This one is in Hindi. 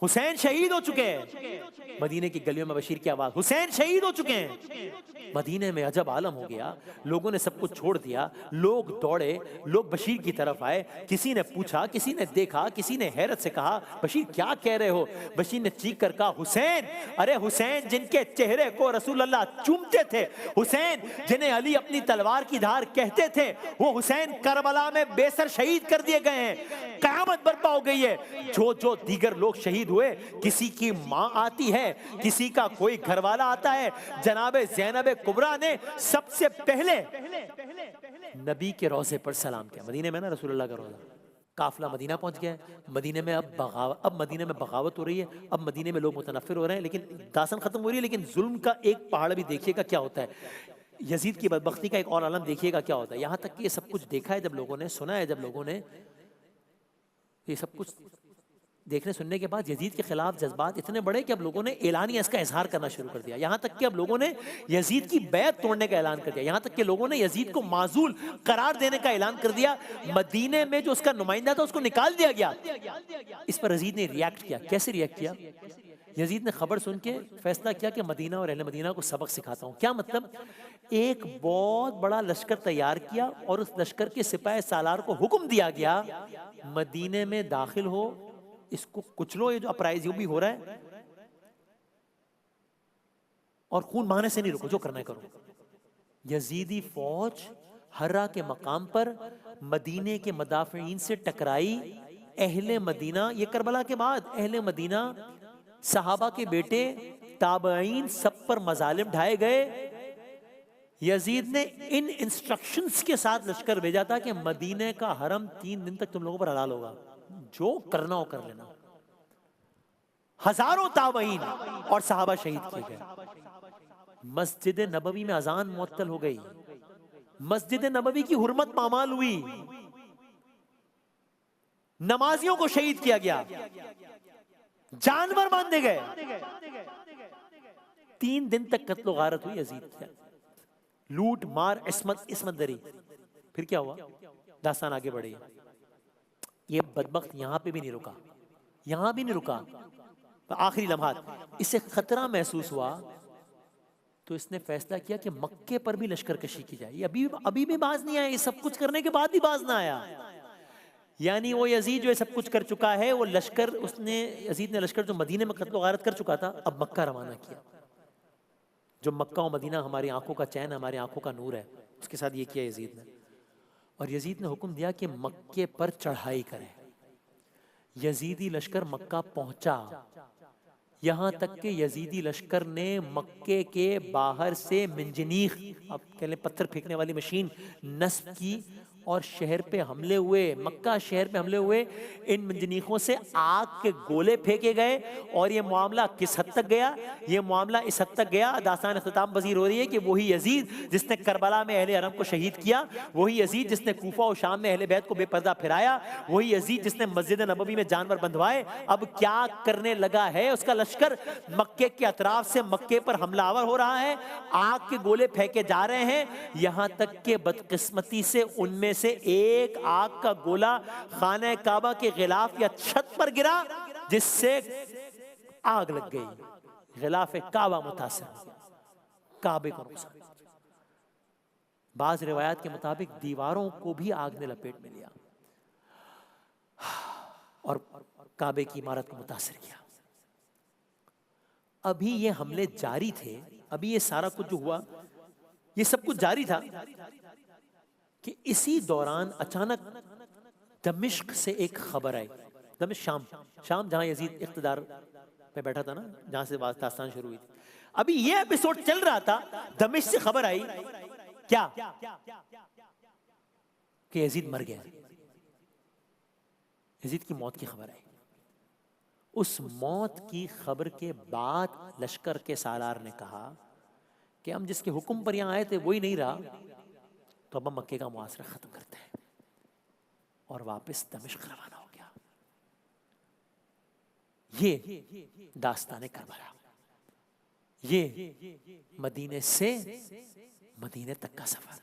हुसैन शहीद हो चुके हैं। मदीने की गलियों में बशीर की आवाज, हुसैन शहीद हो चुके हैं। मदीने में अजब आलम हो गया, लोगों ने सब कुछ छोड़ दिया, लोग दौड़े, लोग बशीर की तरफ आए। किसी ने पूछा, किसी ने देखा, किसी ने हैरत से कहा बशीर क्या कह रहे हो? बशीर ने चीख कर कहा हुसैन, अरे हुसैन जिनके चेहरे को रसूल अल्लाह चूमते थे, हुसैन जिन्हें अली अपनी तलवार की धार कहते थे, वो हुसैन करबला में बेसर शहीद कर दिए गए हैं। क़यामत बर्पा हो गई है। जो जो दीगर लोग शहीद हुए, किसी की मां आती है, किसी का कोई घरवाला आता है। जनाबे ज़ैनब कुबरा ने सबसे पहले नबी के रोजे पर सलाम किया। मदीने में ना रसूलुल्लाह का रोजा, काफिला मदीना पहुंच गया है। मदीने में अब मदीने में बगावत हो रही है। अब मदीने में लोग मुतनफ़िर हो रहे हैं, लेकिन दासन खत्म हो रही है। लेकिन जुल्म का एक पहाड़ भी देखिएगा क्या होता है। यजीद की बदबख्ती का एक और आलम देखिएगा क्या होता है। यहाँ तक कि ये सब कुछ देखा है जब लोगों ने, सुना है जब लोगों ने, ये सब कुछ देखने सुनने के बाद यजीद के खिलाफ जज्बात इतने बड़े कि अब लोगों ने एलानिया इसका इजहार करना शुरू कर दिया। यहाँ तक कि अब लोगों ने यजीद की बैत तोड़ने का ऐलान कर दिया। यहाँ तक कि लोगों ने यजीद को माजूल करार देने का ऐलान कर दिया। मदीने में जो उसका नुमाइंदा था उसको निकाल दिया गया। इस पर यजीद ने रिएक्ट किया। कैसे रिएक्ट किया? यजीद ने खबर सुन के फैसला किया कि मदीना और अहले मदीना को सबक सिखाता हूँ। क्या मतलब? एक बहुत बड़ा लश्कर तैयार किया और उस लश्कर के सिपाही सालार को हुक्म दिया गया मदीने में दाखिल हो, इसको कुचलो, ये जो अपराइज भी हो रहा है, और खून बहाने से नहीं रुको, जो करना है करो। यजीदी फौज हर्रा के मकाम पर मदीने के मदाफिन से टकराई। अहले मदीना, ये करबला के बाद अहले मदीना, सहाबा के बेटे, ताबईन, सब पर मजालिम ढाए गए। यजीद ने इन इंस्ट्रक्शंस के साथ लश्कर भेजा था कि मदीने का हरम 3 दिन तक तुम लोगों पर हलाल होगा, जो करना हो कर लेना। हजारों ताबईन और सहाबा शहीद किए गए। मस्जिद नबवी में अजान मुअत्तल हो गई। मस्जिद नबवी की हुर्मत पामाल हुई। नमाजियों को शहीद किया गया, जानवर बांधे गए। 3 दिन तक कत्लो गारत हुई यजीद, लूट मार, इस्मत दरी। फिर क्या हुआ? दास्तान आगे बढ़ी। ये बदबख्त यहां पे भी नहीं रुका, यहां भी नहीं रुका। तो आखिरी लम्हात इसे खतरा महसूस हुआ तो इसने फैसला किया कि मक्के पर भी लश्कर कशी की जाए। ये अभी भी बाज नहीं आया, ये सब कुछ करने के बाद भी बाज ना आया। यानी वो यजीद जो सब कुछ कर चुका है, वो लश्कर, उसने, यजीद ने लश्कर जो मदीने में कत्ल गारत कर चुका था, अब मक्का रवाना किया। जो मक्का और मदीना हमारी आंखों का चैन, हमारी आंखों का नूर है, उसके साथ ये किया यजीद ने। और यजीद ने हुक्म दिया कि मक्के पर चढ़ाई करें। यजीदी लश्कर मक्का पहुंचा। यहां तक कि यजीदी लश्कर ने मक्के के बाहर से मिंजनीख, अब कह लें पत्थर फेंकने वाली मशीन, नस्ब की और शहर पे हमले हुए, मक्का शहर पे हमले हुए। इन मिंजनीखों से आग के गोले फेंके गए। और ये मामला किस हद तक गया? ये मामला इस हद तक गया, दास्तान इख्तिताम पजीर हो रही है कि वही यजीद जिसने करबला में अहले हरम को शहीद किया, वही यजीद जिसने कूफा और शाम में अहले बैत को बेपर्दा फिराया, वही यजीद जिसने मस्जिद नबवी में जानवर बंधवाए, अब क्या करने लगा है? उसका लश्कर मक्के के अतराफ से मक्के पर हमलावर हो रहा है, आग के गोले फेंके जा रहे हैं। यहां तक के बदकिस्मती से उनमें से एक आग का गोला खाने काबा के गिलाफ या छत पर गिरा, जिससे आग लग गई। गिलाफ काबा मुतासिर, काबे को नुकसान। बाज रिवायात के मुताबिक दीवारों को भी आग ने लपेट में लिया और काबे की इमारत को मुतासिर किया। अभी ये हमले जारी थे, अभी ये सारा कुछ जो हुआ, ये सब कुछ जारी था कि इसी दौरान अचानक दमिश्क से एक खबर आई। दमिश्क, शाम जहां यजीद इख्तिदार पे बैठा था ना, जहां से दास्तान शुरू हुई थी। अभी ये एपिसोड चल रहा था, दमिश्क से खबर आई क्या कि यजीद मर गया। यजीद की मौत की खबर आई। उस मौत की खबर के बाद लश्कर के सालार ने कहा कि हम जिसके हुक्म पर यहां आए थे वही नहीं रहा, तो अब हम मक्के का मुआसरा खत्म करते हैं। और वापस दमिश्क रवाना हो गया। ये दास्तान करबला, ये मदीने से मदीने तक का सफर।